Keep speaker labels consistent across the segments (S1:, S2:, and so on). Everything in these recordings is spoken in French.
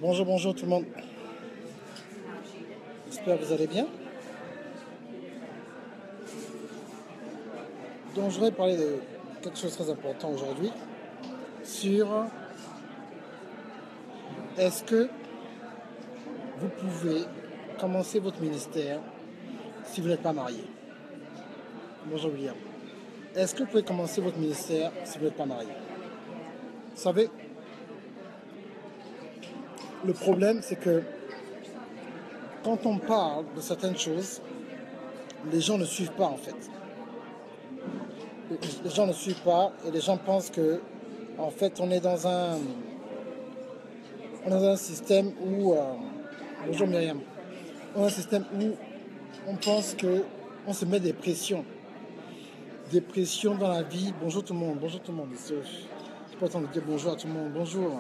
S1: Bonjour, bonjour tout le monde. J'espère que vous allez bien. Donc, je voudrais parler de quelque chose de très important aujourd'hui sur est-ce que vous pouvez commencer votre ministère si vous n'êtes pas marié. Bonjour William. Est-ce que vous pouvez commencer votre ministère si vous n'êtes pas marié? Vous savez, le problème c'est que quand on parle de certaines choses, les gens ne suivent pas en fait. Les gens ne suivent pas et les gens pensent que en fait on est dans un système où bonjour Myriam. On a un système où on pense que on se met des pressions dans la vie. Bonjour tout le monde, bonjour tout le monde. Je n'ai pas le temps de dire bonjour à tout le monde, bonjour.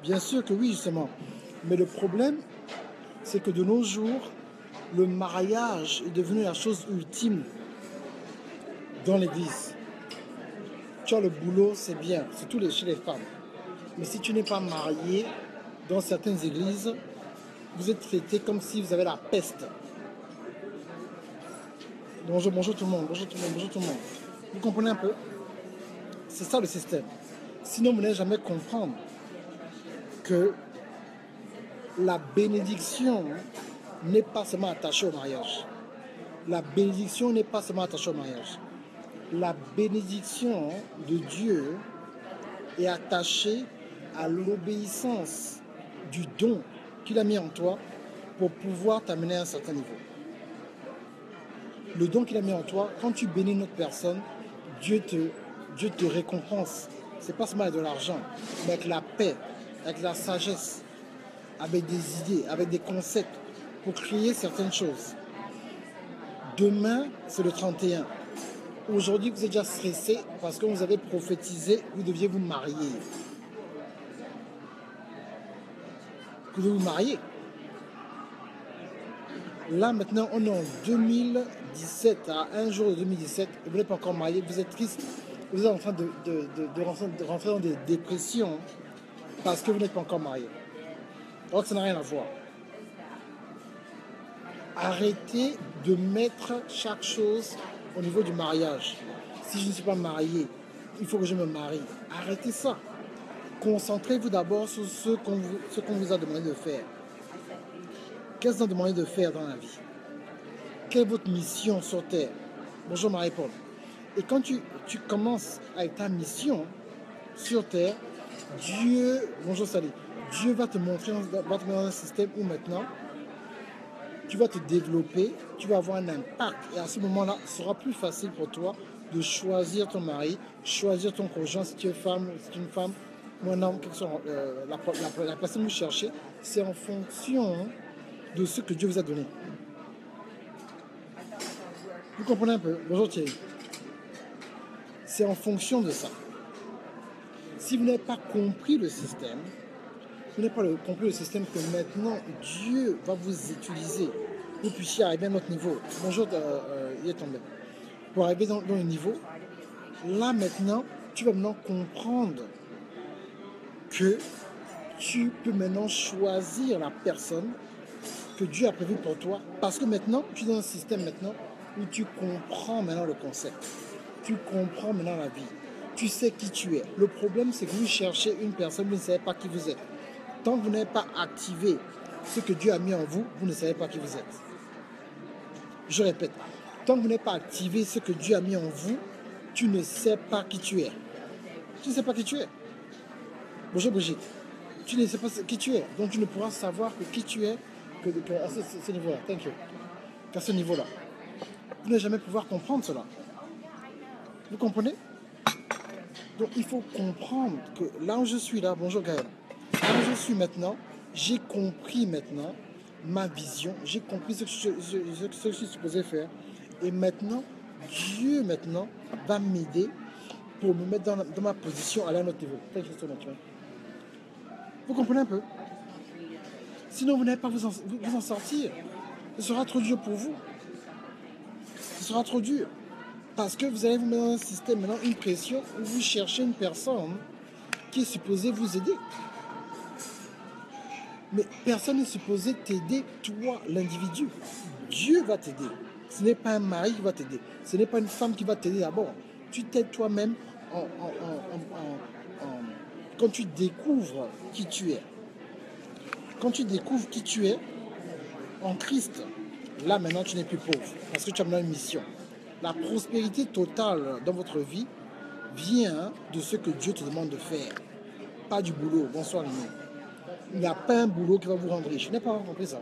S1: Bien sûr que oui, justement. Mais le problème, c'est que de nos jours, le mariage est devenu la chose ultime dans l'église. Tu as le boulot, c'est bien, surtout chez les femmes. Mais si tu n'es pas marié, dans certaines églises, vous êtes traité comme si vous avez la peste. Bonjour, bonjour tout le monde, bonjour tout le monde, bonjour tout le monde. Vous comprenez un peu? C'est ça le système. Sinon, vous n'allez jamais comprendre que la bénédiction n'est pas seulement attachée au mariage. La bénédiction n'est pas seulement attachée au mariage. La bénédiction de Dieu est attachée à l'obéissance du don qu'il a mis en toi pour pouvoir t'amener à un certain niveau. Le don qu'il a mis en toi, quand tu bénis une autre personne, Dieu te récompense. C'est pas seulement avec de l'argent, mais avec la paix, avec la sagesse, avec des idées, avec des concepts pour créer certaines choses. Demain, c'est le 31. Aujourd'hui, vous êtes déjà stressé parce que vous avez prophétisé, vous deviez vous marier. Vous devez vous marier. Là, maintenant, on est en 2017, à un jour de 2017, et vous n'êtes pas encore marié, vous êtes triste, vous êtes en train de rentrer dans des dépressions parce que vous n'êtes pas encore marié. Alors que ça n'a rien à voir. Arrêtez de mettre chaque chose au niveau du mariage. Si je ne suis pas marié, il faut que je me marie. Arrêtez ça. Concentrez-vous d'abord sur ce qu'on vous a demandé de faire. Qu'est-ce qu'on a demandé de faire dans la vie? Quelle est votre mission sur Terre? Bonjour Marie-Paul. Et quand tu commences avec ta mission sur Terre, Dieu, bonjour Sally, Dieu va te montrer, va te mettre dans un système où maintenant, tu vas te développer, tu vas avoir un impact. Et à ce moment-là, ce sera plus facile pour toi de choisir ton mari, choisir ton conjoint si tu es femme, si tu es une femme, ou un homme, la personne que vous cherchez, c'est en fonction de ce que Dieu vous a donné. Vous comprenez un peu? Bonjour Thierry. C'est en fonction de ça. Si vous n'avez pas compris le système, vous n'avez pas compris le système que maintenant Dieu va vous utiliser pour que vous puissiez arriver à notre niveau. Bonjour, il est tombé. Pour arriver dans le niveau, là maintenant, tu vas maintenant comprendre que tu peux maintenant choisir la personne que Dieu a prévue pour toi. Parce que maintenant, tu es dans un système maintenant où tu comprends maintenant le concept. Tu comprends maintenant la vie. Tu sais qui tu es. Le problème, c'est que vous cherchez une personne, vous ne savez pas qui vous êtes. Tant que vous n'avez pas activé ce que Dieu a mis en vous, vous ne savez pas qui vous êtes. Je répète, tant que vous n'avez pas activé ce que Dieu a mis en vous, tu ne sais pas qui tu es. Tu ne sais pas qui tu es. Bonjour Brigitte. Tu ne sais pas qui tu es. Donc tu ne pourras savoir que qui tu es à ce niveau-là. Thank you. Qu'à ce niveau-là. Vous n'allez jamais pouvoir comprendre cela. Vous comprenez? Donc il faut comprendre que là où je suis là, bonjour Gaël, là où je suis maintenant, j'ai compris maintenant ma vision, j'ai compris ce que je suis supposé faire. Et maintenant, Dieu maintenant va m'aider pour me mettre dans ma position à un autre niveau. Vous comprenez un peu? Sinon, vous n'allez pas vous en sortir. Ce sera trop dur pour vous. Ce sera trop dur. Parce que vous allez vous mettre dans un système, maintenant une pression où vous cherchez une personne qui est supposé vous aider. Mais personne n'est supposé t'aider, toi, l'individu. Dieu va t'aider. Ce n'est pas un mari qui va t'aider. Ce n'est pas une femme qui va t'aider d'abord. Tu t'aides toi-même quand tu découvres qui tu es. Quand tu découvres qui tu es en Christ, là maintenant tu n'es plus pauvre parce que tu as maintenant une mission. La prospérité totale dans votre vie vient de ce que Dieu te demande de faire. Pas du boulot. Bonsoir les amis. Il n'y a pas un boulot qui va vous rendre riche. Je n'ai pas compris ça.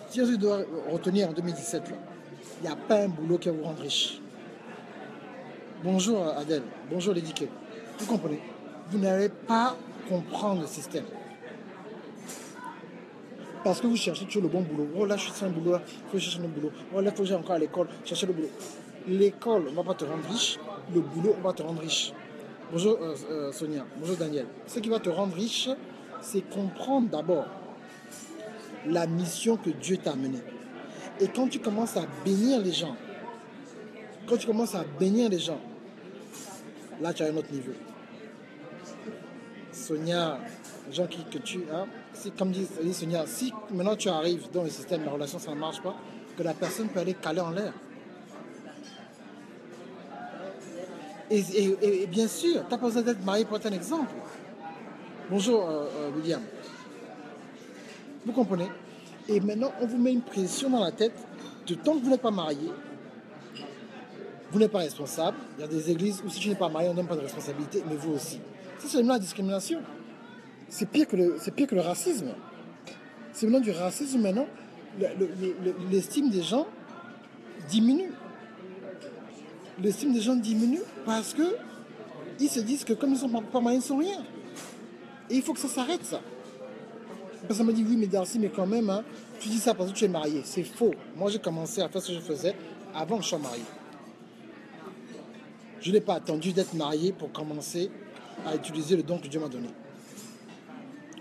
S1: Si je dois retenir en 2017, là, il n'y a pas un boulot qui va vous rendre riche. Bonjour Adèle. Bonjour Lédiquet. Vous comprenez? Vous n'allez pas comprendre le système. Parce que vous cherchez toujours le bon boulot. Oh là, je suis sans boulot, là. Il faut chercher un boulot. Oh là, il faut que j'aille encore à l'école, chercher le boulot. L'école ne va pas te rendre riche. Le boulot va te rendre riche. Bonjour Sonia. Bonjour Daniel. Ce qui va te rendre riche, c'est comprendre d'abord la mission que Dieu t'a menée. Et quand tu commences à bénir les gens, là tu as un autre niveau. Sonia, les gens que tu as, c'est comme dit Sonia, si maintenant tu arrives dans le système, la relation ça ne marche pas, que la personne peut aller caler en l'air. Et bien sûr, tu n'as pas besoin d'être marié pour être un exemple. Bonjour William. Vous comprenez? Et maintenant, on vous met une pression dans la tête de tant que vous n'êtes pas marié, vous n'êtes pas responsable. Il y a des églises où si tu n'es pas marié, on ne donne pas de responsabilité, mais vous aussi. Ça, c'est la discrimination. C'est pire que le racisme. C'est maintenant du racisme maintenant. L'estime des gens diminue. L'estime des gens diminue parce que ils se disent que comme ils ne sont pas mariés, ils ne sont rien. Et il faut que ça s'arrête, ça. Personne me dit oui, mais Darcy, mais quand même, hein, tu dis ça parce que tu es marié. C'est faux. Moi, j'ai commencé à faire ce que je faisais avant que je sois marié. Je n'ai pas attendu d'être marié pour commencer à utiliser le don que Dieu m'a donné.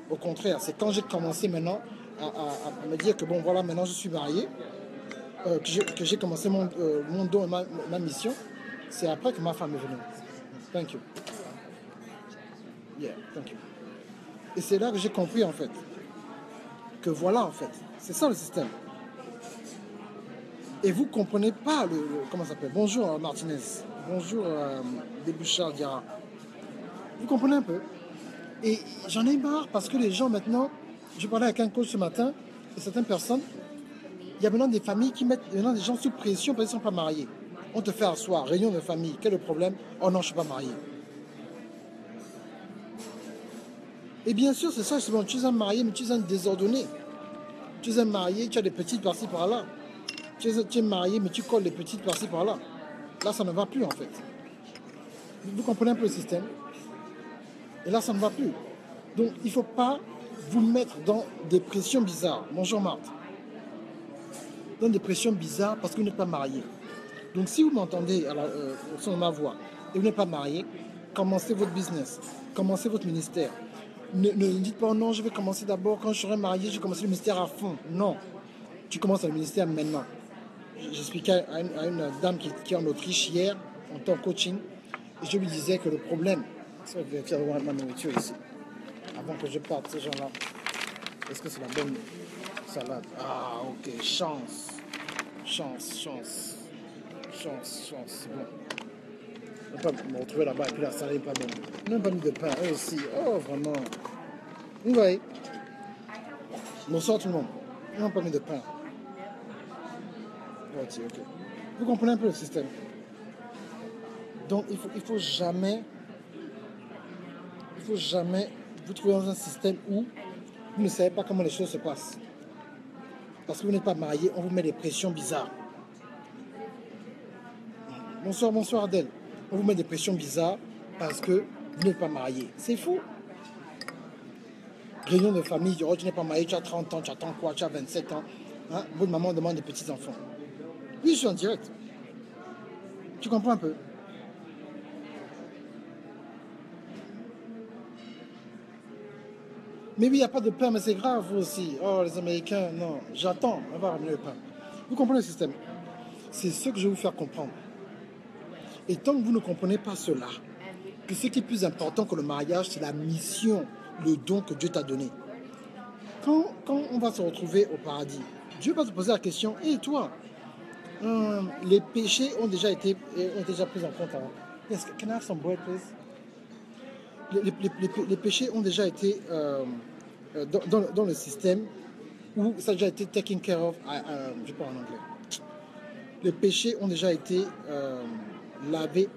S1: Au contraire, c'est quand j'ai commencé maintenant à me dire que bon, voilà, maintenant je suis marié, que j'ai commencé mon don et ma mission. C'est après que ma femme est venue. Thank you. Yeah, thank you. Et c'est là que j'ai compris en fait. Que voilà en fait. C'est ça le système. Et vous ne comprenez pas comment ça s'appelle. Bonjour Martinez. Bonjour Débouchard Diarra. Vous comprenez un peu. Et j'en ai marre parce que les gens maintenant, je parlais avec un coach ce matin, et certaines personnes, il y a maintenant des familles qui mettent maintenant des gens sous pression parce qu'ils ne sont pas mariés. On te fait asseoir, réunion de famille, quel est le problème? Oh non, je ne suis pas marié. Et bien sûr, c'est ça, c'est bon, tu es un marié, mais tu es un désordonné. Tu es un marié, tu as des petites par-ci par-là. Tu es marié, mais tu colles les petites par-ci par-là. Là, ça ne va plus en fait. Vous comprenez un peu le système? Et là, ça ne va plus. Donc, il ne faut pas vous mettre dans des pressions bizarres. Bonjour Marthe. Dans des pressions bizarres parce que vous n'êtes pas marié. Donc, si vous m'entendez au son de ma voix et vous n'êtes pas marié, commencez votre business, commencez votre ministère. Ne dites pas, oh non, je vais commencer d'abord, quand je serai marié, je vais commencer le ministère à fond. Non, tu commences le ministère maintenant. J'expliquais à une dame qui est en Autriche hier, en tant que coaching, et je lui disais que le problème, ça je vais faire ma nourriture ici, avant que je parte, ces gens-là. Est-ce que c'est la bonne salade? Ah, ok, chance, c'est bon. Je ne vais pas me retrouver là-bas et puis la salade n'est pas bonne. On n'a pas mis de pain, eux aussi. Oh, vraiment. Vous voyez. Bonsoir tout le monde. On n'a pas mis de pain. Ok. Vous comprenez un peu le système. Donc, il faut jamais vous trouver dans un système où vous ne savez pas comment les choses se passent. Parce que vous n'êtes pas marié, on vous met des pressions bizarres. Bonsoir Adèle. On vous met des pressions bizarres parce que vous n'êtes pas marié. C'est faux. Réunion de famille, oh, tu n'es pas marié, tu as 30 ans, tu attends quoi, tu as 27 ans. Hein? Votre maman demande des petits-enfants. Oui, je suis en direct. Tu comprends un peu? Mais oui, il n'y a pas de pain, mais c'est grave, vous aussi. Oh, les Américains, non, j'attends, on va ramener le pain. Vous comprenez le système? C'est ce que je vais vous faire comprendre. Et tant que vous ne comprenez pas cela, que ce qui est plus important que le mariage, c'est la mission, le don que Dieu t'a donné. Quand on va se retrouver au paradis, Dieu va se poser la question, et toi, les péchés ont déjà pris en compte. Hein. Yes, can I have some bread, please? Les péchés ont déjà été dans le système où ça a déjà été taken care of. Je parle en anglais. Les péchés ont déjà été lavés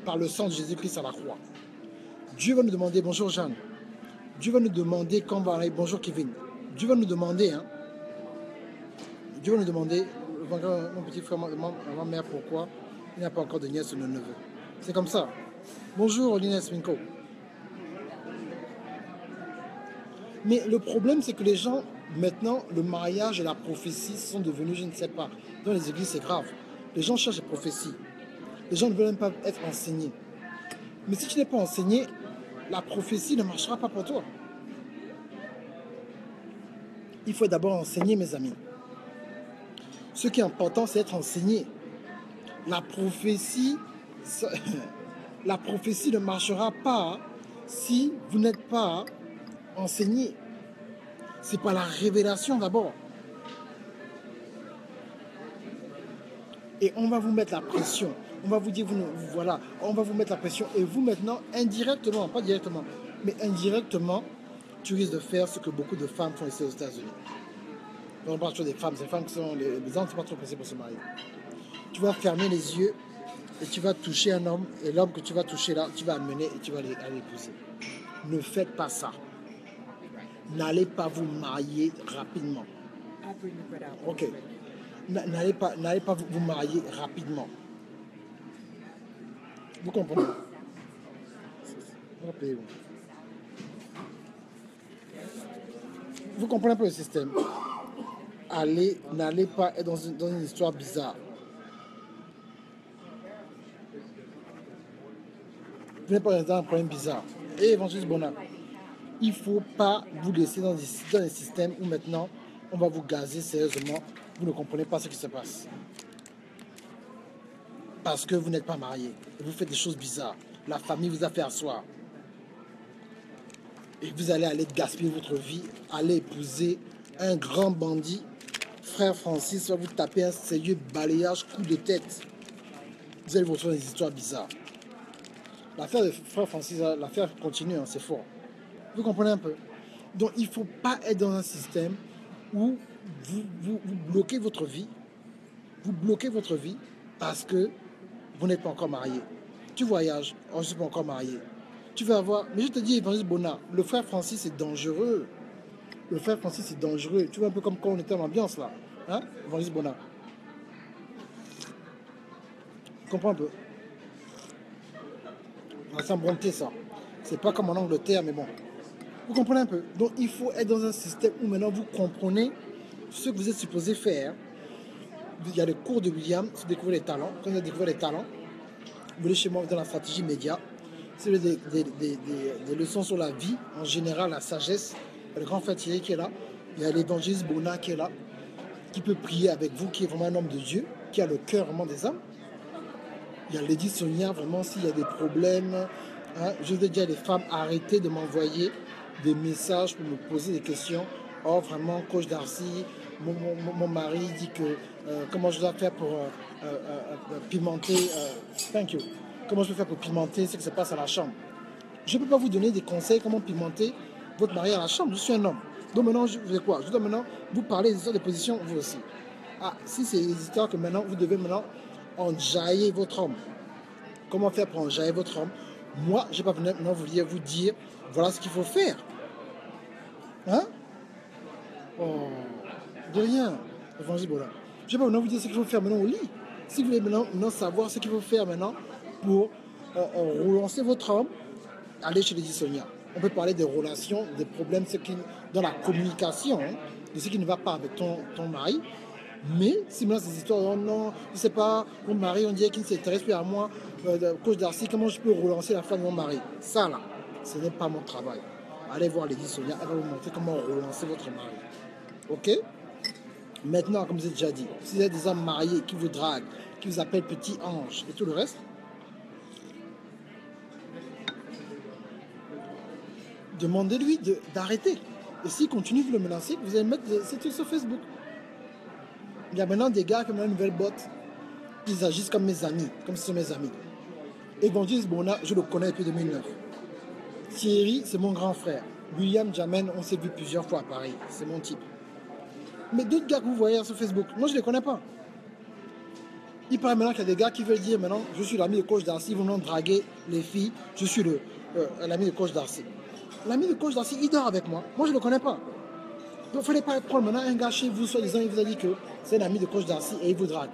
S1: par le sang de Jésus-Christ à la croix. Dieu va nous demander, bonjour Jeanne. Dieu va nous demander quand on va aller, bonjour Kevin. Dieu va nous demander, mon petit frère, ma mère, pourquoi il n'y a pas encore de nièce ou de neveu. C'est comme ça. Bonjour Linès Winko. Mais le problème, c'est que les gens, maintenant, le mariage et la prophétie sont devenus, je ne sais pas. Dans les églises, c'est grave. Les gens cherchent les prophéties. Les gens ne veulent même pas être enseignés. Mais si tu n'es pas enseigné, la prophétie ne marchera pas pour toi. Il faut d'abord enseigner, mes amis. Ce qui est important, c'est être enseigné. La prophétie ne marchera pas si vous n'êtes pas enseigné. C'est pas la révélation d'abord. Et on va vous mettre la pression. On va vous dire, voilà, on va vous mettre la pression. Et vous maintenant, indirectement, pas directement, mais indirectement, tu risques de faire ce que beaucoup de femmes font ici aux États-Unis. On parle toujours des femmes qui sont les hommes ne sont pas trop pressés pour se marier. Tu vas fermer les yeux et tu vas toucher un homme, et l'homme que tu vas toucher là, tu vas amener et tu vas aller l'épouser. Ne faites pas ça. N'allez pas vous marier rapidement. Ok. N'allez pas vous marier rapidement. Vous comprenez? Vous comprenez un peu le système. N'allez pas être dans une histoire bizarre. Vous n'êtes pas dans un problème bizarre. Et évangéliste Bona, il ne faut pas vous laisser dans des systèmes où maintenant on va vous gazer sérieusement. Vous ne comprenez pas ce qui se passe. Parce que vous n'êtes pas marié. Vous faites des choses bizarres. La famille vous a fait asseoir. Et vous allez gaspiller votre vie, aller épouser un grand bandit. Frère Francis va vous taper un sérieux balayage, coup de tête. Vous allez vous retrouver dans des histoires bizarres. L'affaire de Frère Francis, l'affaire continue, c'est fort. Vous comprenez un peu? Donc il ne faut pas être dans un système où vous bloquez votre vie. Vous bloquez votre vie parce que vous n'êtes pas encore marié. Tu voyages, je ne suis pas encore marié. Tu vas avoir... Mais je te dis, évangéliste Bona, le frère Francis est dangereux. Le frère Francis est dangereux. Tu vois un peu comme quand on était en ambiance là. Hein, évangéliste Bona? Tu comprends un peu? C'est bonté ça. C'est pas comme en Angleterre, mais bon. Vous comprenez un peu? Donc il faut être dans un système où maintenant vous comprenez ce que vous êtes supposé faire. Il y a les cours de William sur découvrir les talents. Quand vous avez découvert les talents, vous voulez chez moi dans la stratégie média. C'est des leçons sur la vie, en général, la sagesse. Il y a le grand frère Thierry qui est là. Il y a l'évangéliste Bona qui est là, qui peut prier avec vous, qui est vraiment un homme de Dieu, qui a le cœur vraiment des âmes. Il y a Lady Sonia, vraiment, s'il y a des problèmes. Hein, je veux dire à les femmes, arrêtez de m'envoyer des messages pour me poser des questions. Oh, vraiment, coach Darcy, mon mari dit que comment je dois faire pour pimenter. Thank you. Comment je peux faire pour pimenter ce qui se passe à la chambre? Je ne peux pas vous donner des conseils comment pimenter votre mari à la chambre. Je suis un homme. Donc maintenant, je fais quoi? Je dois maintenant vous parler des histoires de position, vous aussi. Ah, si c'est des histoires que maintenant, vous devez maintenant enjailler votre homme. Comment faire pour enjailler votre homme? Moi, je ne vais pas maintenant vous dire voilà ce qu'il faut faire. Hein? Oh, de rien. Évangile Bona. Je ne vais pas maintenant vous dire ce qu'il faut faire maintenant au lit. Si vous voulez maintenant savoir ce qu'il faut faire maintenant pour relancer votre homme, allez chez Lady Sonia. On peut parler des relations, des problèmes dans la communication, hein, de ce qui ne va pas avec ton mari. Mais si maintenant ces histoires, oh non, je ne sais pas, mon mari, on dirait qu'il ne s'intéresse plus à moi, coach Darcy, comment je peux relancer la femme de mon mari? Ça là, ce n'est pas mon travail. Allez voir Lady Sonia, elle va vous montrer comment relancer votre mari. Ok? Maintenant, comme je vous ai déjà dit, si vous avez des hommes mariés qui vous draguent, qui vous appellent petit ange et tout le reste, demandez-lui d'arrêter. Et s'il continue, vous le menacez, vous allez mettre ces trucs sur Facebook. Il y a maintenant des gars qui ont une nouvelle botte. Ils agissent comme mes amis, comme ce sont mes amis. Évangile Bona, je le connais depuis 2009. Thierry, c'est mon grand frère. William Jamen, on s'est vu plusieurs fois à Paris. C'est mon type. Mais d'autres gars que vous voyez sur Facebook, moi je ne les connais pas. Il paraît maintenant qu'il y a des gars qui veulent dire maintenant, je suis l'ami de coach Darcy, ils vont maintenant draguer les filles, je suis l'ami de coach Darcy. L'ami de coach Darcy, il dort avec moi. Moi je ne le connais pas. Donc il ne fallait pas prendre maintenant un gars chez vous, soi-disant, il vous a dit que c'est l'ami de coach Darcy et il vous drague.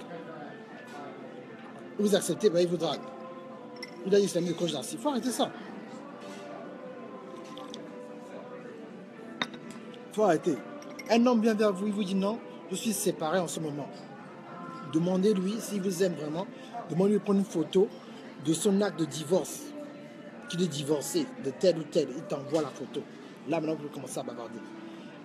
S1: Vous acceptez, ben il vous drague. Il a dit que c'est l'ami de coach Darcy. Il faut arrêter ça. Il faut arrêter. Un homme vient vers vous, il vous dit non, je suis séparé en ce moment. Demandez-lui s'il vous aime vraiment. Demandez-lui de prendre une photo de son acte de divorce. Qu'il est divorcé de tel ou tel. Il t'envoie la photo. Là, maintenant, vous commencez à bavarder.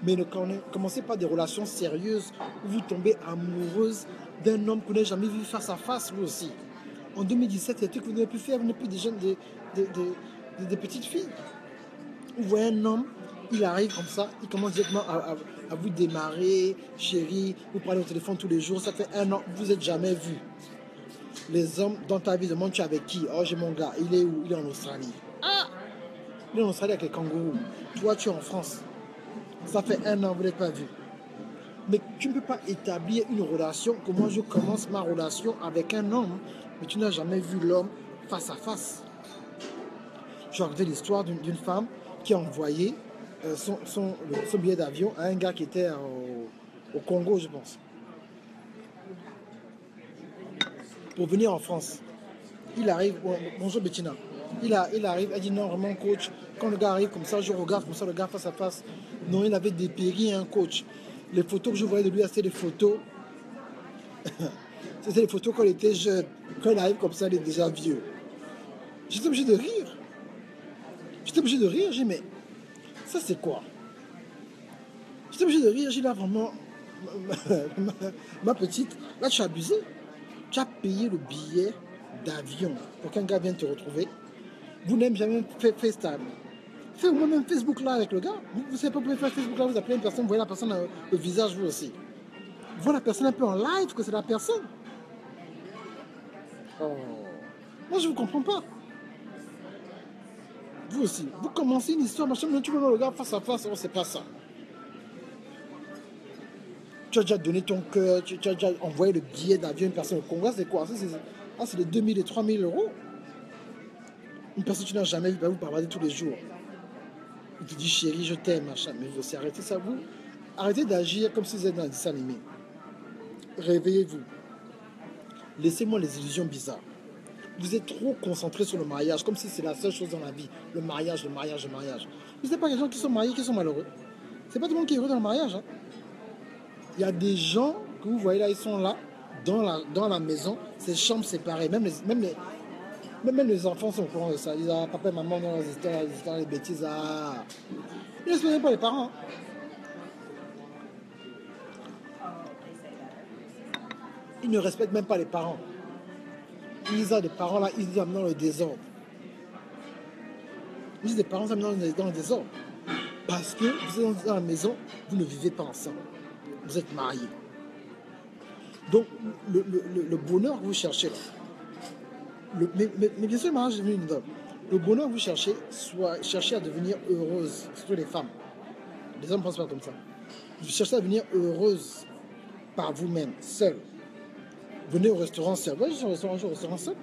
S1: Mais ne commencez pas des relations sérieuses où vous tombez amoureuse d'un homme que vous n'avez jamais vu face à face, vous aussi. En 2017, il y a des trucs que vous n'avez plus faire. Vous n'êtes plus des jeunes, des petites filles. Vous voyez un homme, il arrive comme ça, il commence directement à vous démarrer, chérie, vous parlez au téléphone tous les jours, ça fait 1 an, vous n'êtes jamais vu. Les hommes dans ta vie demandent tu es avec qui? Oh, j'ai mon gars, il est où? Il est en Australie. Ah! Il est en Australie avec les kangourous. Toi, tu es en France. Ça fait 1 an, vous n'êtes pas vu. Mais tu ne peux pas établir une relation, que moi je commence ma relation avec un homme, mais tu n'as jamais vu l'homme face à face. Je racontais l'histoire d'une femme qui a envoyé son billet d'avion à un gars qui était au Congo, je pense, pour venir en France. Il arrive, bonjour Bettina, il arrive, elle dit non, vraiment coach, quand le gars arrive comme ça, je regarde comme ça le gars face à face. Non, il avait dépéri un coach. Les photos que je voyais de lui, c'était des photos, c'était des photos quand il était jeune. Quand il arrive comme ça, il est déjà vieux. J'étais obligé de rire. J'ai dit mais ça c'est quoi? J'étais obligé de rire, j'ai dit là vraiment, ma petite, là tu as abusé. Tu as payé le billet d'avion pour qu'un gars vienne te retrouver. Vous n'avez jamais fait FaceTime. Faites moi-même Facebook là avec le gars. Vous ne savez pas pouvoir faire Facebook là, vous appelez une personne, vous voyez la personne le visage vous aussi. Vous voyez la personne un peu en live que c'est la personne. Oh. Moi je ne vous comprends pas. Vous aussi. Vous commencez une histoire, machin, mais tu veux voir le gars face à face, oh, c'est pas ça. Tu as déjà donné ton cœur, tu as déjà envoyé le billet d'avion à une personne au Congo, c'est quoi? C'est les 2000 et 3000 euros. Une personne que tu n'as jamais vue, vous parlez tous les jours. Il te dit chérie, je t'aime, machin. Mais vous aussi, arrêtez ça, vous. Arrêtez d'agir comme si vous êtes dans un dessin animé. Réveillez-vous. Laissez-moi les illusions bizarres. Vous êtes trop concentré sur le mariage, comme si c'est la seule chose dans la vie. Le mariage, le mariage, le mariage. Vous n'êtes pas les gens qui sont mariés, qui sont malheureux. C'est pas tout le monde qui est heureux dans le mariage. Hein. Il y a des gens que vous voyez là, ils sont là, dans la maison, c'est chambres séparées. Même les enfants sont au courant de ça. Ils disent, ah, papa et maman, dans les histoires, les bêtises. Ah. Ils ne se plaignent pas les parents. Ils ne respectent même pas les parents. Ils disent à des parents là, ils disent dans le désordre. Ils disent des parents dans le désordre. Parce que vous êtes dans la maison, vous ne vivez pas ensemble. Vous êtes mariés. Donc, le bonheur que vous cherchez là, mais bien sûr, le mariage est devenu une donne. Le bonheur que vous cherchez, cherchez à devenir heureuse, surtout les femmes. Les hommes ne pensent pas comme ça. Vous cherchez à devenir heureuse par vous-même, seul. Venez au restaurant seul. Moi, je suis au restaurant seul.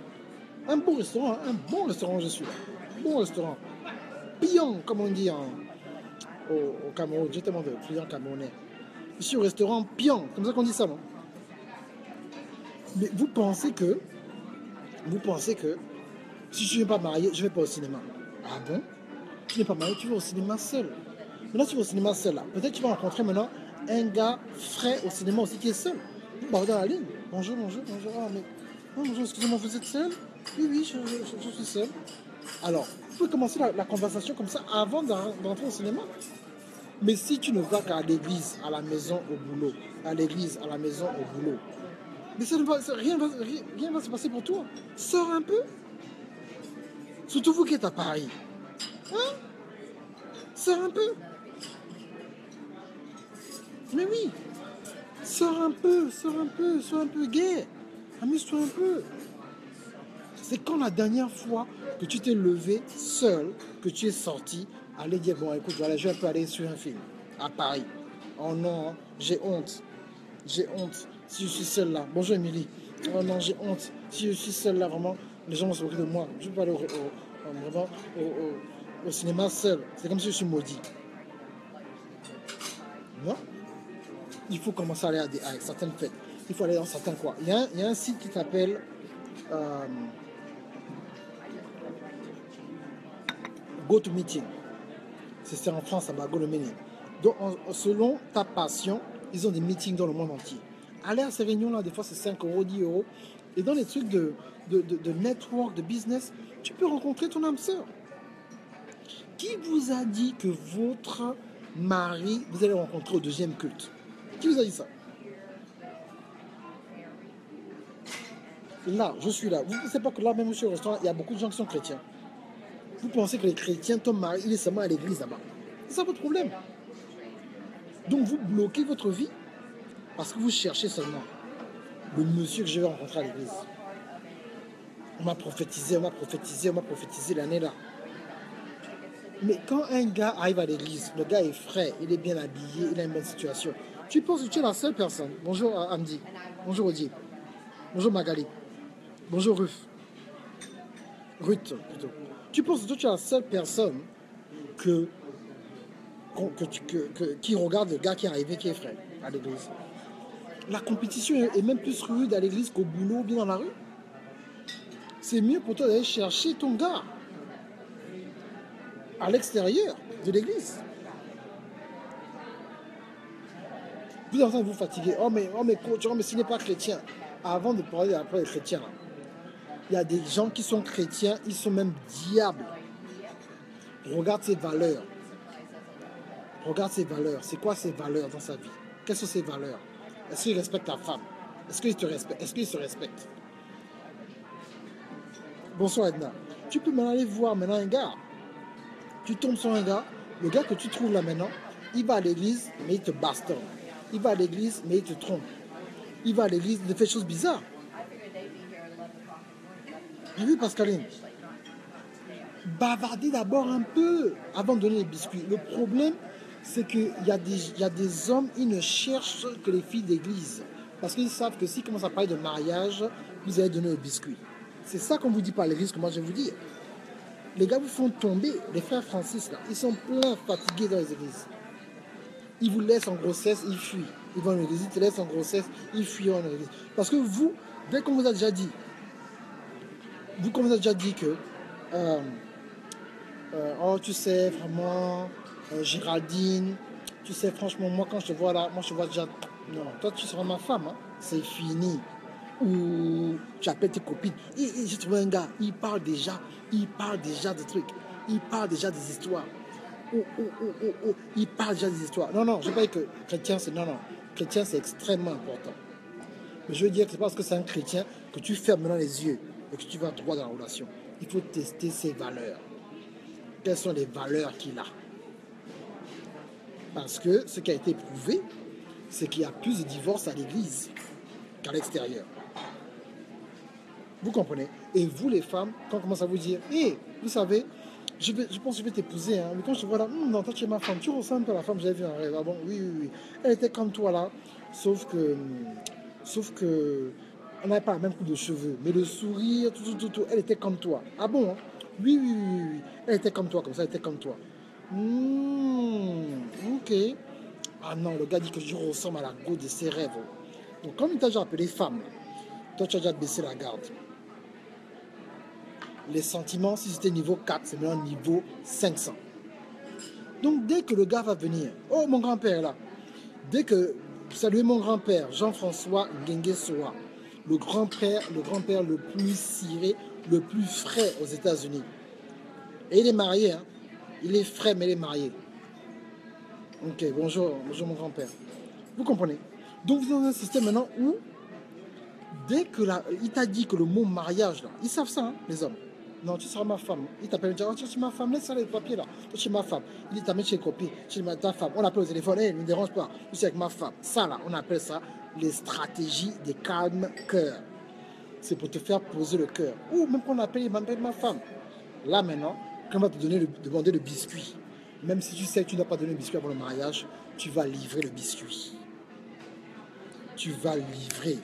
S1: Un bon restaurant, je suis là. Bon restaurant. Pion, comme on dit au Cameroun. J'ai tellement de clients camerounais. Je suis au restaurant Pion, comme ça qu'on dit ça, non? Mais vous pensez que si je ne suis pas marié, je ne vais pas au cinéma. Ah bon? Tu n'es pas marié, tu vas au cinéma seul. Maintenant, tu vas au cinéma seul, là. Peut-être que tu vas rencontrer maintenant un gars frais au cinéma aussi qui est seul. Vous dans la ligne. Bonjour. Ah, mais... oh, bonjour, excusez-moi, vous êtes seul? Oui, je suis seul. Alors, vous pouvez commencer la conversation comme ça avant d'entrer au cinéma. Mais si tu ne vas qu'à l'église, à la maison, au boulot, à l'église, à la maison, au boulot, mais rien ne va se passer pour toi. Sors un peu. Surtout vous qui êtes à Paris. Hein? Sors un peu. Mais oui. Sors un peu, sois un peu gay. Amuse-toi un peu. C'est quand la dernière fois que tu t'es levé seul, que tu es sorti, aller dire, bon écoute, voilà, je vais un peu aller sur un film à Paris. Oh non, hein, j'ai honte. J'ai honte si je suis seul là. Bonjour Émilie. Oh non, j'ai honte. Si je suis seul là, vraiment, les gens vont se moquer de moi. Je ne vais pas aller vraiment au cinéma seul. C'est comme si je suis maudit. Non. Il faut commencer à aller à certaines fêtes. Il faut aller dans certains coins. Il y a un site qui s'appelle GoToMeeting. C'est en France, à GoToMeeting. Donc, selon ta passion, ils ont des meetings dans le monde entier. Aller à ces réunions-là, des fois, c'est 5 euros, 10 euros. Et dans les trucs de network, de business, tu peux rencontrer ton âme sœur. Qui vous a dit que votre mari, vous allez rencontrer au deuxième culte? Qui vous a dit ça? Là, je suis là. Vous ne pensez pas que là, même sur le restaurant, il y a beaucoup de gens qui sont chrétiens. Vous pensez que les chrétiens, ton mari, il est seulement à l'église là-bas. C'est ça votre problème. Donc vous bloquez votre vie parce que vous cherchez seulement le monsieur que je vais rencontrer à l'église. On m'a prophétisé l'année là. Mais quand un gars arrive à l'église, le gars est frais, il est bien habillé, il a une bonne situation. Tu penses que tu es la seule personne. Bonjour Amdi. Bonjour Odi. Bonjour Magali. Bonjour Ruth. Ruth plutôt. Tu penses que tu es la seule personne qui regarde le gars qui est arrivé, qui est frais à l'église. La compétition est même plus rude à l'église qu'au boulot ou bien dans la rue. C'est mieux pour toi d'aller chercher ton gars à l'extérieur de l'église. Vous êtes en train de vous fatiguer. Oh mais coach, mais s'il n'est pas chrétien. Avant de parler après les chrétiens, là, il y a des gens qui sont chrétiens, ils sont même diables. Regarde ses valeurs. Regarde ses valeurs. C'est quoi ses valeurs dans sa vie? Quelles sont ses valeurs? Est-ce qu'il respecte ta femme? Est-ce qu'il te respecte? Est-ce qu'il se respecte? Bonsoir Edna. Tu peux maintenant aller voir maintenant un gars. Tu tombes sur un gars. Le gars que tu trouves là maintenant, il va à l'église, mais il te bastonne. Il va à l'église, mais il te trompe. Il va à l'église, il fait des choses bizarres. Et oui, Pascaline. Bavardez d'abord un peu avant de donner les biscuits. Le problème, c'est qu'il y a des hommes, ils ne cherchent que les filles d'église. Parce qu'ils savent que s'ils commencent à parler de mariage, vous allez donner le biscuit. C'est ça qu'on vous dit par l'église que moi je vais vous dire. Les gars vous font tomber. Les frères Francis, là, ils sont pleins fatigués dans les églises. Ils vous laissent en grossesse, ils fuient. Ils vont à l'église, ils te laissent en grossesse, ils fuient en église. Parce que vous, dès qu'on vous a déjà dit, que oh, tu sais, vraiment, Géraldine, tu sais, franchement, moi, quand je te vois là, moi, je te vois déjà. Non, toi, tu seras ma femme, hein. C'est fini. Ou tu appelles tes copines. Et j'ai trouvé un gars, il parle déjà des trucs. Il parle déjà des histoires. Il parle déjà des histoires. Non, je ne veux pas dire que chrétien, c'est. Non. Chrétien, c'est extrêmement important. Mais je veux dire que c'est parce que c'est un chrétien que tu fermes maintenant les yeux et que tu vas droit dans la relation. Il faut tester ses valeurs. Quelles sont les valeurs qu'il a? Parce que ce qui a été prouvé, c'est qu'il y a plus de divorces à l'église qu'à l'extérieur. Vous comprenez? Et vous, les femmes, quand on commence à vous dire, hé, vous savez, je pense que je vais t'épouser, hein. Mais quand je te vois là, non, toi tu es ma femme, tu ressembles à la femme que j'avais vue en rêve. Ah bon, oui. Elle était comme toi là, sauf que on n'avait pas la même coupe de cheveux, mais le sourire, tout, elle était comme toi. Ah bon, hein? Oui. Elle était comme toi, comme ça, elle était comme toi. Ok. Ah non, le gars dit que je ressemble à la go de ses rêves. Donc, comme il t'a déjà appelé femme, toi, tu as déjà baissé la garde. Les sentiments, si c'était niveau 4, c'est maintenant niveau 500. Donc, dès que le gars va venir, oh, mon grand-père est là. Dès que, saluez mon grand-père, Jean-François Nguengue-Soa, le grand-père le plus ciré, le plus frais aux États-Unis. Et il est marié, hein. Il est frais, mais il est marié. Ok, bonjour mon grand-père. Vous comprenez? Donc vous êtes dans un système maintenant où, dès que il t'a dit que le mot mariage, là, ils savent ça, hein, les hommes. Non, tu seras ma femme. Il t'appelle, il dit, oh, tu es ma femme, laisse ça les papiers là. Toi, tu es ma femme. Il dit, t'amènes chez les copines, tu es ta femme. On l'appelle au téléphone, hey, ne me dérange pas, je suis avec ma femme. Ça là, on appelle ça les stratégies des calmes cœurs. C'est pour te faire poser le cœur. Ou même qu'on appelle, il m'appelle ma femme. Là maintenant, quand on va te demander le biscuit, même si tu sais que tu n'as pas donné le biscuit avant le mariage, tu vas livrer le biscuit. Tu vas livrer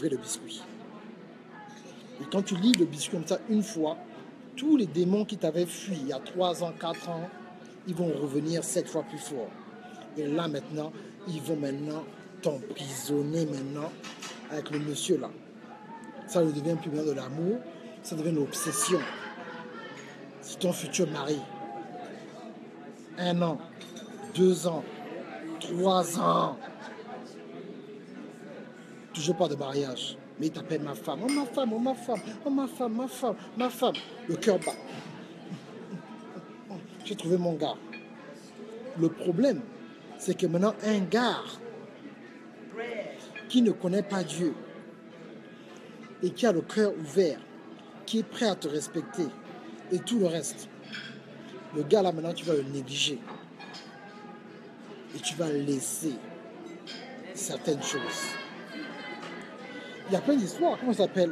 S1: le biscuit. Et quand tu livres le biscuit comme ça une fois, tous les démons qui t'avaient fui il y a 3 ans, 4 ans, ils vont revenir 7 fois plus fort. Et là maintenant, ils vont maintenant t'emprisonner maintenant avec le monsieur là. Ça ne devient plus bien de l'amour, ça devient une obsession. C'est ton futur mari. 1 an, 2 ans, 3 ans. Toujours pas de mariage. Mais il t'appelle ma femme. Oh ma femme, oh ma femme, oh ma femme, ma femme, ma femme. Le cœur bat. J'ai trouvé mon gars. Le problème, c'est que maintenant, un gars qui ne connaît pas Dieu et qui a le cœur ouvert, qui est prêt à te respecter et tout le reste, le gars là maintenant, tu vas le négliger. Et tu vas laisser certaines choses. Il y a plein d'histoires. Comment ça s'appelle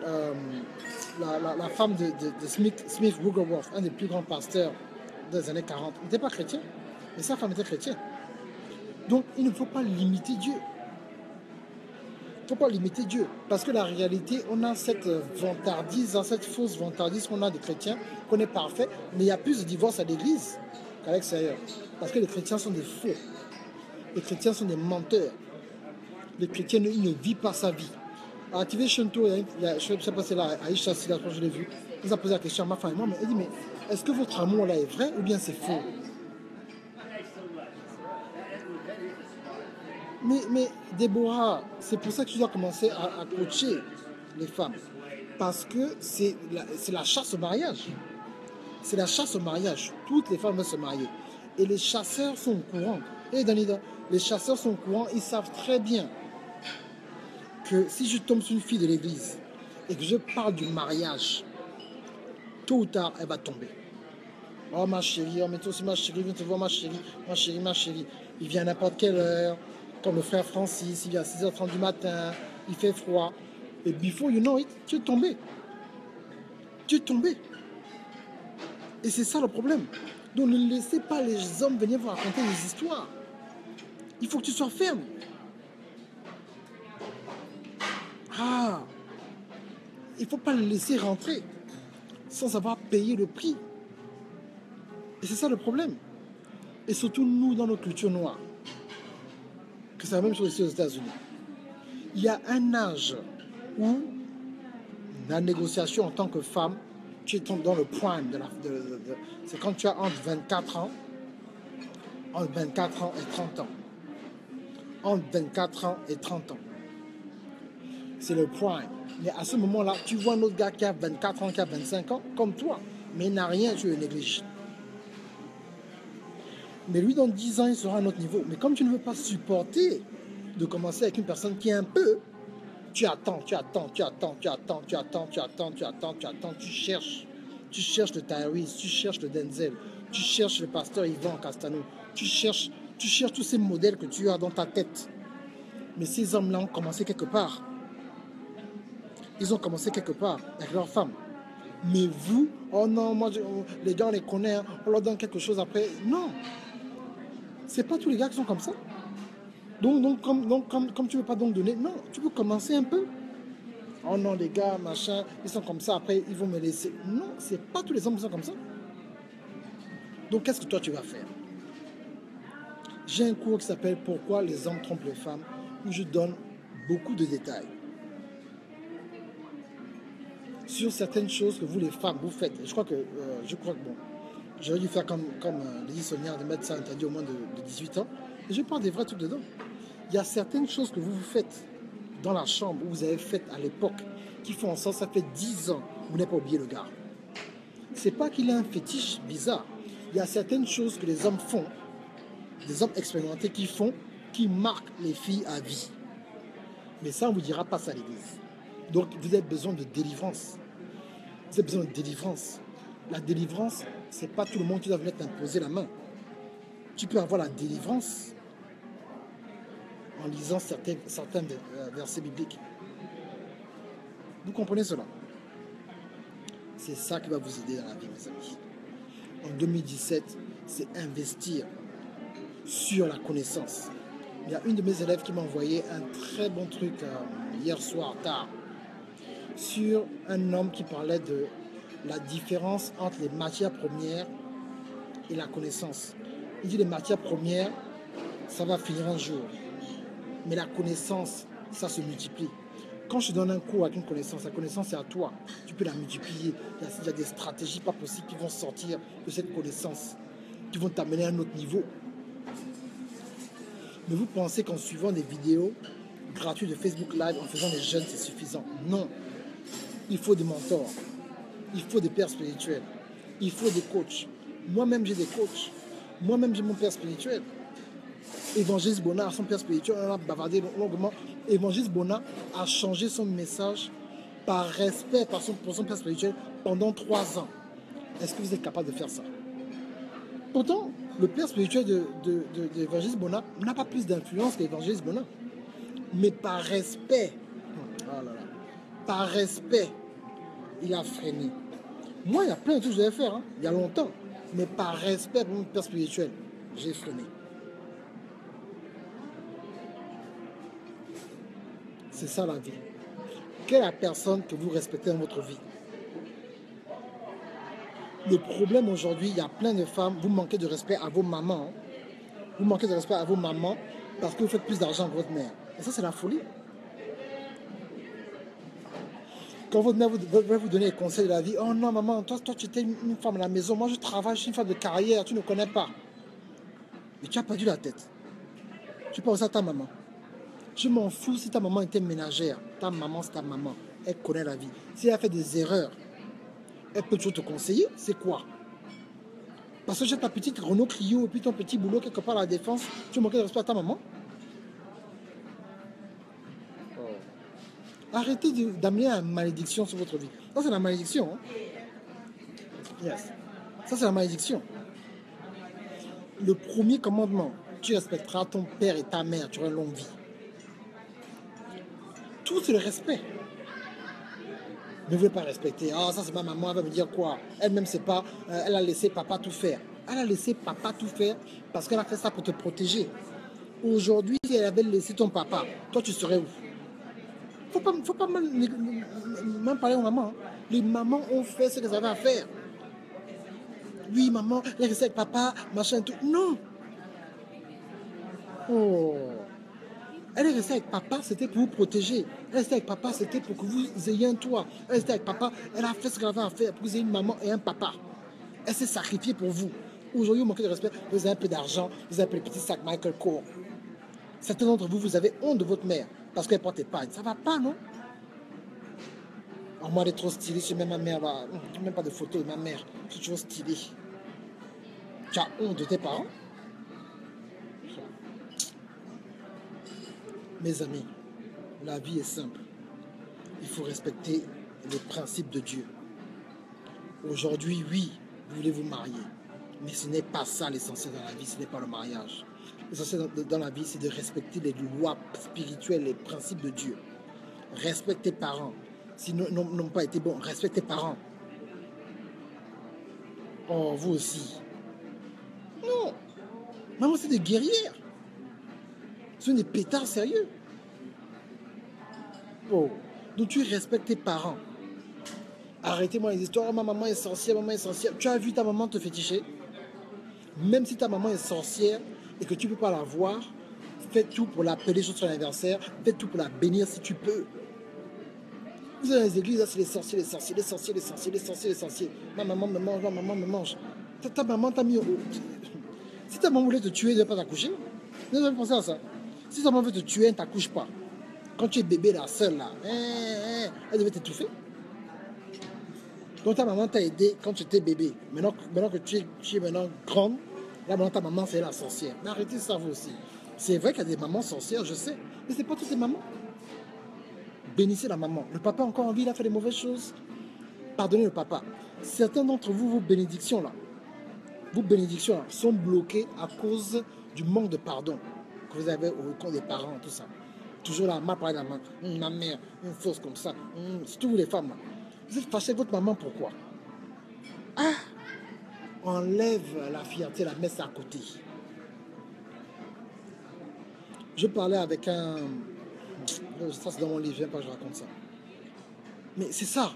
S1: la femme de Smith Wigglesworth, un des plus grands pasteurs des années 40. Il n'était pas chrétien, mais sa femme était chrétienne. Donc, il ne faut pas limiter Dieu. Il ne faut pas limiter Dieu. Parce que la réalité, on a cette vantardise, cette fausse vantardise qu'on a des chrétiens, qu'on est parfait, mais il y a plus de divorces à l'église qu'à l'extérieur. Parce que les chrétiens sont des faux. Les chrétiens sont des menteurs. Les chrétiens, ils ne vivent pas sa vie. À Activation Tour, je ne sais pas si c'est là, Aïcha, si là, je l'ai vu, il a posé la question à ma femme et moi, mais elle dit, mais est-ce que votre amour là est vrai ou bien c'est faux? Mais Déborah, c'est pour ça que tu dois commencer à coacher les femmes. Parce que c'est la chasse au mariage. C'est la chasse au mariage. Toutes les femmes veulent se marier. Et les chasseurs sont au courant. Et Danida, les chasseurs sont au courant, ils savent très bien que si je tombe sur une fille de l'église et que je parle du mariage, tôt ou tard, elle va tomber. Oh ma chérie, oh mais toi aussi ma chérie, viens te voir ma chérie, ma chérie, ma chérie. Il vient à n'importe quelle heure, comme le frère Francis, il vient à 6h30 du matin, il fait froid. Et before you know it, tu es tombé. Tu es tombé. Et c'est ça le problème. Donc ne laissez pas les hommes venir vous raconter des histoires. Il faut que tu sois ferme. Ah, il ne faut pas le laisser rentrer sans avoir payé le prix. Et c'est ça le problème. Et surtout nous, dans nos cultures noires, que c'est la même chose ici aux États-Unis. Il y a un âge où la négociation en tant que femme, tu es dans le prime c'est quand tu as entre 24 ans et 30 ans. Entre 24 ans et 30 ans. C'est le prime. Mais à ce moment-là, tu vois un autre gars qui a 24 ans, qui a 25 ans, comme toi, mais il n'a rien, tu le négliges. Mais lui, dans 10 ans, il sera à un autre niveau. Mais comme tu ne veux pas supporter de commencer avec une personne qui est un peu, tu attends, tu cherches. Tu cherches le Tyrese, tu cherches le Denzel, tu cherches le pasteur Yvan Castano, tu cherches tous ces modèles que tu as dans ta tête. Mais ces hommes-là ont commencé quelque part. Ils ont commencé quelque part avec leurs femmes. Mais vous, oh non, moi, les gars, on les connaît, hein, on leur donne quelque chose après. Non. C'est pas tous les gars qui sont comme ça. Donc comme tu ne veux pas donc donner, non, tu peux commencer un peu. Oh non, les gars, machin, ils sont comme ça, après, ils vont me laisser. Non, c'est pas tous les hommes qui sont comme ça. Donc, qu'est-ce que toi, tu vas faire? J'ai un cours qui s'appelle « Pourquoi les hommes trompent les femmes » où je donne beaucoup de détails sur certaines choses que vous, les femmes, vous faites. Et je crois que bon, j'aurais dû faire comme Lady Sonia, de mettre ça interdit au moins de 18 ans. Et je parle des vrais trucs dedans. Il y a certaines choses que vous faites dans la chambre où vous avez fait à l'époque, qui font en sorte, ça fait 10 ans, vous n'avez pas oublié le gars. C'est pas qu'il a un fétiche bizarre. Il y a certaines choses que les hommes font, des hommes expérimentés qui font, qui marquent les filles à vie. Mais ça, on ne vous dira pas ça à l'église. Donc, vous avez besoin de délivrance. Vous avez besoin de délivrance. La délivrance, c'est pas tout le monde qui doit venir t'imposer la main. Tu peux avoir la délivrance en lisant certains versets bibliques. Vous comprenez cela? C'est ça qui va vous aider dans la vie, mes amis. En 2017, c'est investir sur la connaissance. Il y a une de mes élèves qui m'a envoyé un très bon truc hier soir tard sur un homme qui parlait de la différence entre les matières premières et la connaissance. Il dit les matières premières, ça va finir un jour. Mais la connaissance, ça se multiplie. Quand je donne un cours avec une connaissance, la connaissance c'est à toi. Tu peux la multiplier. Il y a des stratégies pas possibles qui vont sortir de cette connaissance, qui vont t'amener à un autre niveau. Mais vous pensez qu'en suivant des vidéos gratuites de Facebook Live, en faisant des jeûnes, c'est suffisant? Non. Il faut des mentors. Il faut des pères spirituels. Il faut des coachs. Moi-même, j'ai des coachs. Moi-même, j'ai mon père spirituel. Évangéliste Bona a son père spirituel. On a bavardé longuement. Évangéliste Bona a changé son message par respect pour son père spirituel pendant 3 ans. Est-ce que vous êtes capable de faire ça? Pourtant, le père spirituel d'Évangéliste Bona n'a pas plus d'influence qu'Évangéliste Bona. Mais par respect, par respect, il a freiné. Moi, il y a plein de trucs que je devais faire, il y a longtemps. Mais par respect pour mon père spirituel, j'ai freiné. C'est ça la vie. Quelle est la personne que vous respectez dans votre vie? Le problème aujourd'hui, il y a plein de femmes, vous manquez de respect à vos mamans. Vous manquez de respect à vos mamans parce que vous faites plus d'argent que votre mère. Et ça, c'est la folie. Quand votre mère va vous donner les conseils de la vie, oh non maman, toi tu étais une femme à la maison, moi je travaille, je suis une femme de carrière, tu ne connais pas. Mais tu as perdu la tête. Tu penses à ta maman. Je m'en fous si ta maman était ménagère. Ta maman, c'est ta maman. Elle connaît la vie. Si elle a fait des erreurs, elle peut toujours te conseiller. C'est quoi? Parce que j'ai ta petite Renault Clio et puis ton petit boulot quelque part à la défense, tu manques de respect à ta maman? Arrêtez d'amener la malédiction sur votre vie. Ça, c'est la malédiction. Yes. Ça, c'est la malédiction. Le premier commandement, tu respecteras ton père et ta mère, tu auras une longue vie. Tout, c'est le respect. Ne voulez pas respecter. Ah, ça, c'est ma maman, elle va me dire quoi? Elle-même, c'est pas. Elle a laissé papa tout faire. Elle a laissé papa tout faire parce qu'elle a fait ça pour te protéger. Aujourd'hui, si elle avait laissé ton papa, toi, tu serais où? Faut pas même parler aux mamans. Les mamans ont fait ce qu'elles avaient à faire. Oui, maman, elle est restée avec papa, machin, tout. Non. Oh. Elle est restée avec papa, c'était pour vous protéger. Elle est restée avec papa, c'était pour que vous ayez un toit. Elle est restée avec papa, elle a fait ce qu'elle avait à faire pour que vous ayez une maman et un papa. Elle s'est sacrifiée pour vous. Aujourd'hui, vous manquez de respect, vous avez un peu d'argent, vous avez un peu de petits sacs Michael Kors. Certains d'entre vous, vous avez honte de votre mère parce qu'elle porte épargne. Ça va pas, non? Alors moi, elle est trop stylée, je même ma mère, là. Même pas de photo de ma mère. Je suis toujours stylée. Tu as honte de tes parents? Mes amis, la vie est simple. Il faut respecter les principes de Dieu. Aujourd'hui, oui, vous voulez vous marier. Mais ce n'est pas ça l'essentiel dans la vie, ce n'est pas le mariage. L'essentiel dans la vie, c'est de respecter les lois spirituelles, les principes de Dieu. Respecte tes parents. S'ils n'ont pas été bons, respecte tes parents. Oh, vous aussi. Non. Maman, c'est des guerrières. Ce sont des pétards sérieux. Oh. Donc tu respectes tes parents. Arrêtez-moi les histoires. Oh, ma maman est sorcière, maman est sorcière. Tu as vu ta maman te féticher? Même si ta maman est sorcière et que tu ne peux pas la voir, fais tout pour l'appeler sur son anniversaire. Fais tout pour la bénir si tu peux. Vous êtes dans les églises, là, c'est les sorciers, les sorciers, les sorciers, les sorciers, les sorciers, les sorciers. Ma maman me mange, ma maman me mange. Ta maman t'a mis au... Si ta maman voulait te tuer, elle ne devait pas t'accoucher. Vous avez pensé à ça? Si ta maman veut te tuer, elle ne t'accouche pas. Quand tu es bébé, la seule, là, elle devait t'étouffer. Donc ta maman t'a aidé quand tu étais bébé. Maintenant que tu es maintenant grande, là maintenant ta maman c'est la sorcière. Mais arrêtez ça vous aussi. C'est vrai qu'il y a des mamans sorcières, je sais. Mais ce n'est pas toutes les mamans. Bénissez la maman. Le papa a encore envie, il a fait des mauvaises choses. Pardonnez le papa. Certains d'entre vous, vos bénédictions là, sont bloquées à cause du manque de pardon que vous avez au compte des parents, tout ça. Toujours là, mal parler de la main. Ma mère, une fausse comme ça. Surtout vous les femmes là. Vous êtes fâché avec votre maman, pourquoi? Ah, enlève la fierté, la mets ça à côté. Je parlais avec un... Ça c'est dans mon livre, je viens pas que je raconte ça. Mais c'est ça.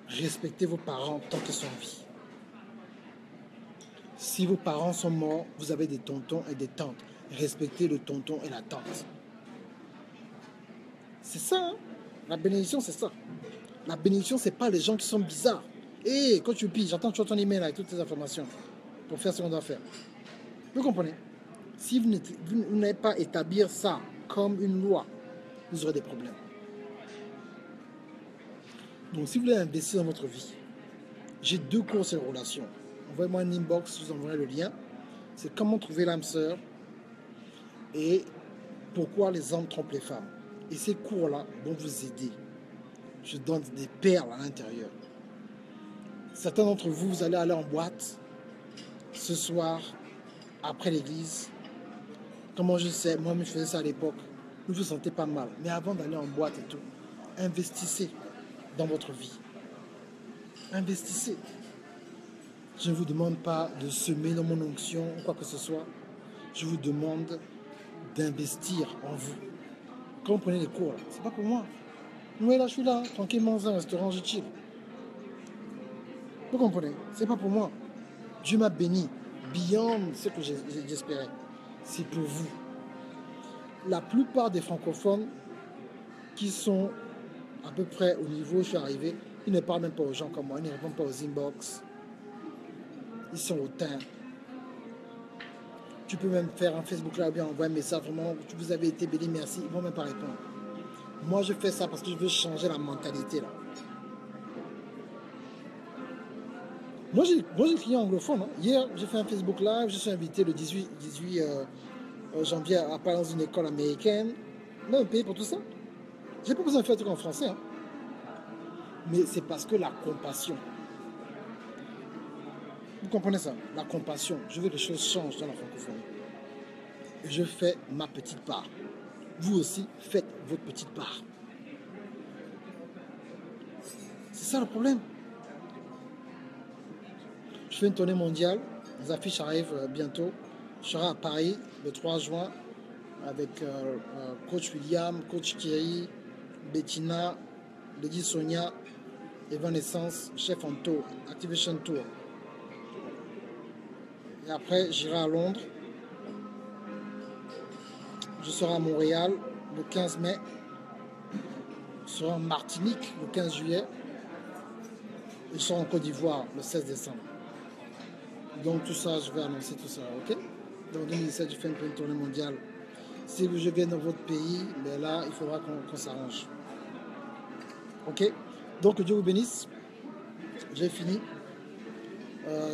S1: Respectez vos parents tant qu'ils sont en vie. Si vos parents sont morts, vous avez des tontons et des tantes. Respectez le tonton et la tante. C'est ça, hein? La bénédiction, c'est ça. La bénédiction, c'est pas les gens qui sont bizarres. Et quand tu piges, j'attends toujours ton email avec toutes tes informations pour faire ce qu'on doit faire. Vous comprenez? Si vous n'avez pas établir ça comme une loi, vous aurez des problèmes. Donc, si vous voulez investir dans votre vie, j'ai 2 cours sur les relations. Envoyez-moi un inbox, je vous enverrai le lien. C'est comment trouver l'âme sœur et pourquoi les hommes trompent les femmes. Et ces cours-là vont vous aider. Je donne des perles à l'intérieur. Certains d'entre vous, vous allez aller en boîte ce soir, après l'église. Comment je sais, moi-même je faisais ça à l'époque. Vous vous sentez pas mal. Mais avant d'aller en boîte et tout, investissez dans votre vie. Investissez. Je ne vous demande pas de semer dans mon onction ou quoi que ce soit. Je vous demande d'investir en vous. Quand vous prenez les cours, c'est pas pour moi. Oui, là, je suis là, tranquillement dans un restaurant, je chill. Vous comprenez? C'est pas pour moi. Dieu m'a béni. Beyond ce que j'espérais. C'est pour vous. La plupart des francophones qui sont à peu près au niveau où je suis arrivé, ils ne parlent même pas aux gens comme moi, ils ne répondent pas aux inbox. Ils sont hautains. Tu peux même faire un Facebook là ou bien envoyer un message vraiment, vous avez été béni, merci, ils ne vont même pas répondre. Moi je fais ça parce que je veux changer la mentalité là. Moi j'ai des clients anglophones. Hein. Hier j'ai fait un Facebook live, je suis invité le 18 janvier à parler dans une école américaine. Même payé pour tout ça. J'ai pas besoin de faire un truc en français. Hein. Mais c'est parce que la compassion. Vous comprenez ça? La compassion. Je veux que les choses changent dans la francophonie. Et je fais ma petite part. Vous aussi, faites votre petite part. C'est ça le problème. Je fais une tournée mondiale. Les affiches arrivent bientôt. Je serai à Paris le 3 juin avec coach William, coach Thierry, Bettina, Lady Sonia, Evanescence, chef en tour, Activation Tour. Et après, j'irai à Londres. Je serai à Montréal le 15 mai. Je serai en Martinique le 15 juillet. Et je serai en Côte d'Ivoire le 16 décembre. Donc tout ça, je vais annoncer tout ça, ok? Donc en 2017, je fais un peu une tournée mondiale. Si je viens dans votre pays, ben là, il faudra qu'on s'arrange. Ok? Donc que Dieu vous bénisse. J'ai fini.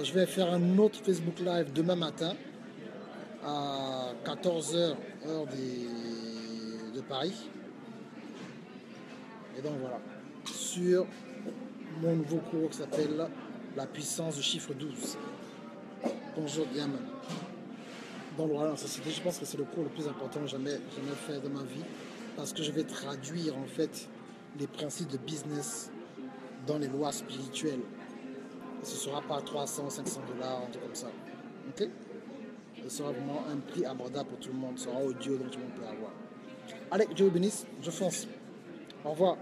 S1: Je vais faire un autre Facebook Live demain matin à 14h, heure de Paris. Et donc voilà. Sur mon nouveau cours qui s'appelle La puissance du chiffre 12. Bonjour Diamant. Dans le rôle en société, je pense que c'est le cours le plus important que j'ai jamais fait de ma vie. Parce que je vais traduire en fait les principes de business dans les lois spirituelles. Ce ne sera pas 300, 500 $, un truc comme ça. Ok? Ce sera vraiment un prix abordable pour tout le monde. Ce sera audio, donc tout le monde peut avoir. Allez, Dieu vous bénisse. Je fonce. Au revoir.